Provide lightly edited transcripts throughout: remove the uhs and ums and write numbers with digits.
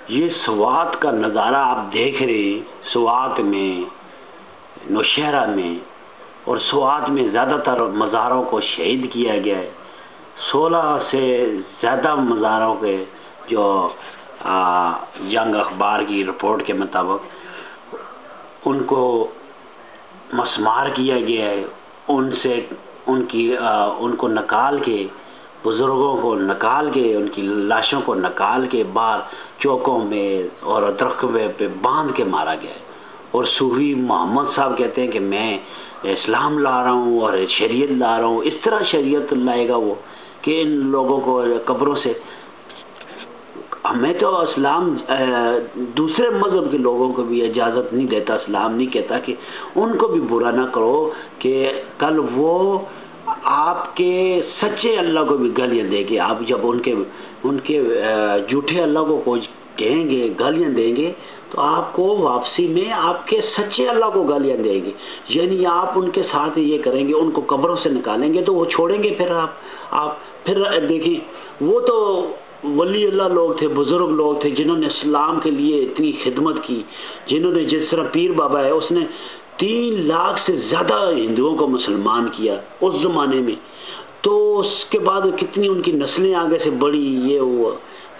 یہ سوات کا نظارہ آپ دیکھ رہے ہیں، سوات میں، نوشہرہ میں اور سوات میں زیادہ تر مزاروں کو شہید کیا گیا ہے۔ 16 سے زیادہ مزاروں کے جو جنگ اخبار کی رپورٹ کے مطابق ان کو مسمار کیا گیا ہے، ان کو نکال کے، بزرگوں کو نکال کے، ان کی لاشوں کو نکال کے باہر چوکوں میں اور درختوں پہ باندھ کے مارا گیا ہے۔ اور صوفی محمد صاحب کہتے ہیں کہ میں اسلام لا رہا ہوں اور شریعت لا رہا ہوں۔ اس طرح شریعت لائے گا وہ کہ ان لوگوں کو قبروں سے، ہمیں تو اسلام دوسرے مذہب کے لوگوں کو بھی اجازت نہیں دیتا، اسلام نہیں کہتا کہ ان کو بھی برا نہ کرو، کہ کل وہ آپ کے سچے اللہ کو بھی گالیاں دیں گے۔ آپ جب ان کے جھوٹے اللہ کو کوئی کہیں گے، گالیاں دیں گے، تو آپ کو واپسی میں آپ کے سچے اللہ کو گالیاں دیں گے۔ یعنی آپ ان کے ساتھ یہ کریں گے، ان کو قبروں سے نکالیں گے تو وہ چھوڑیں گے۔ پھر آپ پھر دیکھیں، وہ تو ولی اللہ لوگ تھے، بزرگ لوگ تھے، جنہوں نے اسلام کے لیے اتنی خدمت کی، جنہوں نے، جس طرح پیر بابا ہے، اس نے 3 لاکھ سے زیادہ ہندوؤں کو مسلمان کیا اس زمانے میں۔ تو اس کے بعد کتنی ان کی نسلیں آگے سے بڑھی، یہ ہوا۔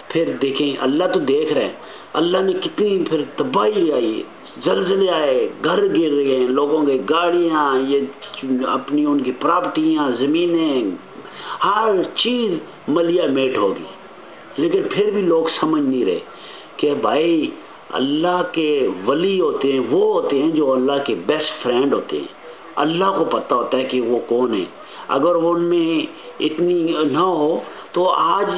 پھر دیکھیں، اللہ تو دیکھ رہے ہیں، اللہ نے کتنی پھر تباہی آئی، زلزلے آئے، گھر گر گئے، لوگوں کے گاڑیاں، یہ اپنی ان کی پراپرٹیاں، زمینیں، ہر چیز ملیا میٹ ہوگی۔ لیکن پھر بھی لوگ سمجھ نہیں رہے کہ بھائی اللہ کے ولی ہوتے ہیں، وہ ہوتے ہیں جو اللہ کے بیسٹ فرینڈ ہوتے ہیں۔ اللہ کو پتہ ہوتا ہے کہ وہ کون ہے۔ اگر وہ ان میں اتنی نہ ہو تو آج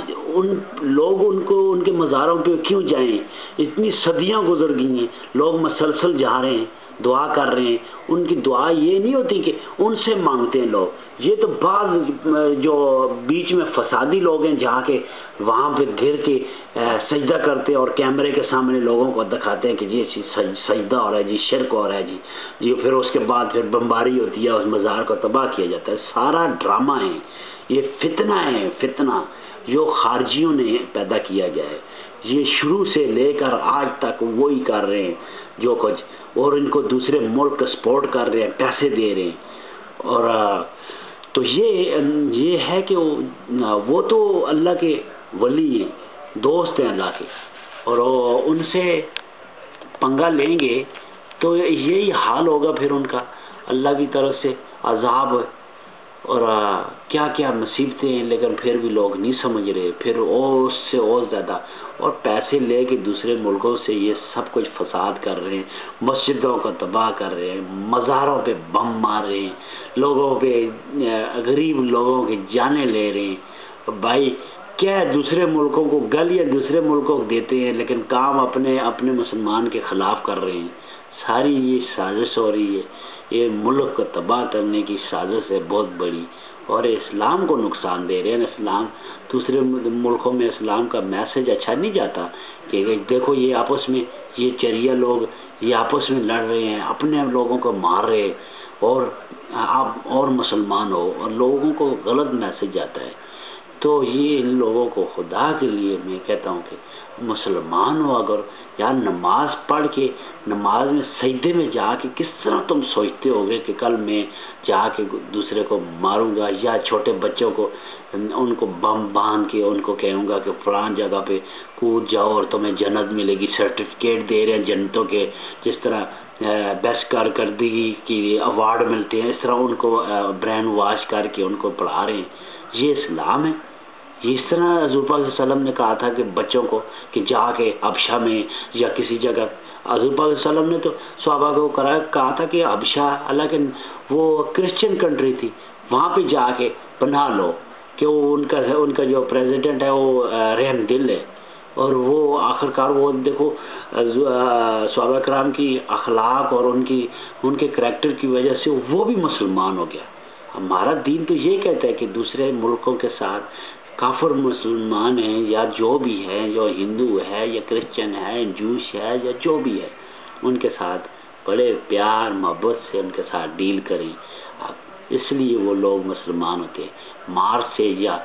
لوگ ان کے مزاروں پہ کیوں جائیں؟ اتنی صدیاں گزر گئی ہیں، لوگ مسلسل جا رہے ہیں، دعا کر رہے ہیں۔ ان کی دعا یہ نہیں ہوتی کہ ان سے مانگتے ہیں لوگ، یہ تو بعض جو بیچ میں فسادی لوگ ہیں جا کے وہاں پہ گر کے سجدہ کرتے اور کیمرے کے سامنے لوگوں کو دکھاتے ہیں کہ جی سجدہ ہو رہا ہے، جی شرک ہو رہا ہے، جی پھر اس کے بعد پھر بمباری ہوتی ہے، اس مزار کو تباہ کیا جاتا ہے۔ سارا ڈرامہ ہے، یہ فتنہ ہے، فتنہ جو خارجیوں نے پیدا کیا گیا ہے۔ یہ شروع سے لے کر آج تک وہی کر رہے ہیں جو کچھ، اور ان کو دوسرے ملک سپورٹ کر رہے ہیں، پیسے دے رہے ہیں۔ اور تو یہ ہے کہ وہ تو اللہ کے ولی ہیں، دوست ہیں اللہ کے، اور ان سے پنگا لیں گے تو یہی حال ہوگا پھر ان کا، اللہ کی طرف سے عذاب اور کیا کیا مصیبتیں ہیں۔ لیکن پھر بھی لوگ نہیں سمجھ رہے، پھر اور اس سے اور زیادہ، اور پیسے لے کے دوسرے ملکوں سے یہ سب کچھ فساد کر رہے ہیں، مسجدوں کو تباہ کر رہے ہیں، مزاروں پہ بم مار رہے ہیں، لوگوں پہ، غریب لوگوں کی جانیں لے رہے ہیں۔ بھائی کیا ہے، دوسرے ملکوں کو گالیاں دوسرے ملکوں کو دیتے ہیں، لیکن کام اپنے مسلمان کے خلاف کر رہے ہیں۔ ساری یہ سازش ہو رہی ہے، یہ ملک کو تباہ کرنے کی سازش ہے بہت بڑی، اور اسلام کو نقصان دے رہے ہیں۔ اسلام دوسرے ملکوں میں اسلام کا میسج اچھا نہیں جاتا کہ دیکھو یہ آپس میں، یہ چریا لوگ یہ آپس میں لڑ رہے ہیں، اپنے لوگوں کو مار رہے ہیں، اور آپ اور مسلمان ہو، اور لوگوں کو غلط میسج جاتا ہے۔ تو یہ ان لوگوں کو خدا کے لیے میں کہتا ہوں کہ مسلمان ہو اگر، یار نماز پڑھ کے، نماز میں سجدے میں جا کے کس طرح تم سوچتے ہوگے کہ کل میں جا کے دوسرے کو ماروں گا، یا چھوٹے بچوں کو ان کو بم باندھ کے ان کو کہوں گا کہ فلان جگہ پہ کود جاؤ اور تمہیں جنت ملے گی، سرٹیفکیٹ دے رہے ہیں جنتوں کے، جس طرح بیسٹ کارکردگی کی ایوارڈ ملتے ہیں، اس طرح ان کو برین واش کر کے ان کو پڑھا رہے ہیں۔ یہ اسلام ہے؟ یہ اس طرح حضور پاک صلی اللہ علیہ وسلم نے کہا تھا کہ بچوں کو کہ جا کے حبشہ میں یا کسی جگہ، حضور پاک صلی اللہ علیہ وسلم نے تو صحابہ کو کہا تھا کہ حبشہ، حالانکہ وہ کرسچن کنٹری تھی، وہاں پہ جا کے پناہ لو، کہ وہ ان کا جو پریزیڈنٹ ہے وہ رحم دل ہے، اور وہ آخرکار وہ دیکھو صحابہ کرام کی اخلاق اور ان کے کریکٹر کی وجہ سے وہ بھی مسلمان ہو گیا۔ ہمارا دین تو یہ کہتا ہے کہ دوسرے ملکوں کے ساتھ کافر مسلمان ہیں یا جو بھی ہے، جو ہندو ہے یا کرسچن ہے، جوش ہے یا جو بھی ہے، ان کے ساتھ بڑے پیار محبت سے ان کے ساتھ ڈیل کریں۔ اس لیے وہ لوگ مسلمان ہوتے ہیں، مار سے یا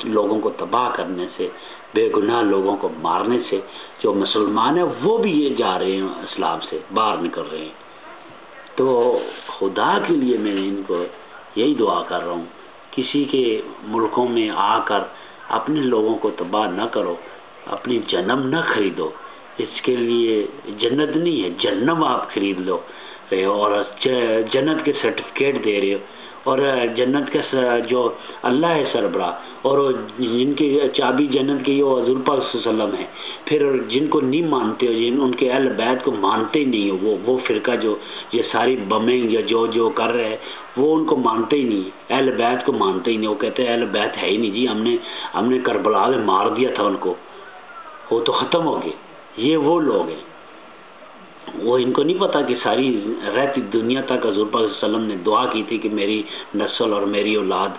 لوگوں کو تباہ کرنے سے بے گناہ لوگوں کو مارنے سے جو مسلمان ہیں وہ بھی یہ جا رہے ہیں اسلام سے باہر نکل رہے ہیں۔ تو خدا کے لیے میں ان کو یہی دعا کر رہا ہوں، کسی کے ملکوں میں آ کر اپنے لوگوں کو تباہ نہ کرو، اپنی جنم نہ خریدو، اس کے لیے جنت نہیں ہے جہنم آپ خرید لو اور جنت کے سرٹیفکیٹ دے رہے ہو، اور جنت کا جو اللہ ہے سربراہ اور جن کی چابی جنت کی وہ حضور پاک صلی اللہ علیہ وسلم ہے، پھر جن کو نہیں مانتے ہو، جن ان کے اہل بیت کو مانتے ہی نہیں ہو، وہ فرقہ جو یہ ساری بمیں یا جو کر رہے ہیں وہ ان کو مانتے ہی نہیں، اہل بیت کو مانتے ہی نہیں، وہ کہتے ہیں اہل بیت ہے ہی نہیں جی، ہم نے کربلا میں مار دیا تھا ان کو، وہ تو ختم ہو گئے۔ یہ وہ لوگ ہیں، وہ ان کو نہیں پتا کہ ساری رہتی دنیا تک حضور پاک صلی اللہ علیہ وسلم نے دعا کی تھی کہ میری نسل اور میری اولاد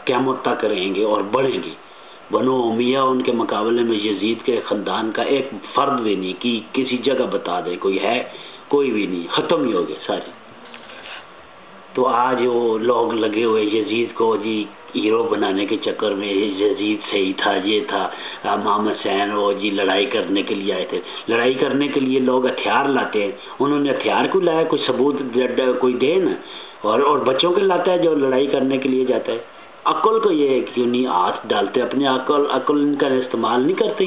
قیامت تک رہیں گے اور بڑھیں گے۔ بنو امیہ ان کے مقابلے میں یزید کے خاندان کا ایک فرد بھی نہیں کہ کسی جگہ بتا دے کوئی ہے، کوئی بھی نہیں، ختم ہی ہو گئے سارے۔ تو آج وہ لوگ لگے ہوئے یزید کو جی ہیرو بنانے کے چکر میں، یزید صحیح تھا، یہ تھا، امام حسین وہ جی لڑائی کرنے کے لیے آئے تھے۔ لڑائی کرنے کے لیے لوگ ہتھیار لاتے ہیں، انہوں نے ہتھیار کیوں لایا؟ کوئی ثبوت کوئی دے نا، اور بچوں کے لاتا ہے جو لڑائی کرنے کے لیے جاتا ہے۔ عقل کو یہ کیوں نہیں ہاتھ ڈالتے؟ اپنے عقل ان کا استعمال نہیں کرتے؟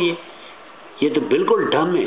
یہ تو بالکل ڈم ہے۔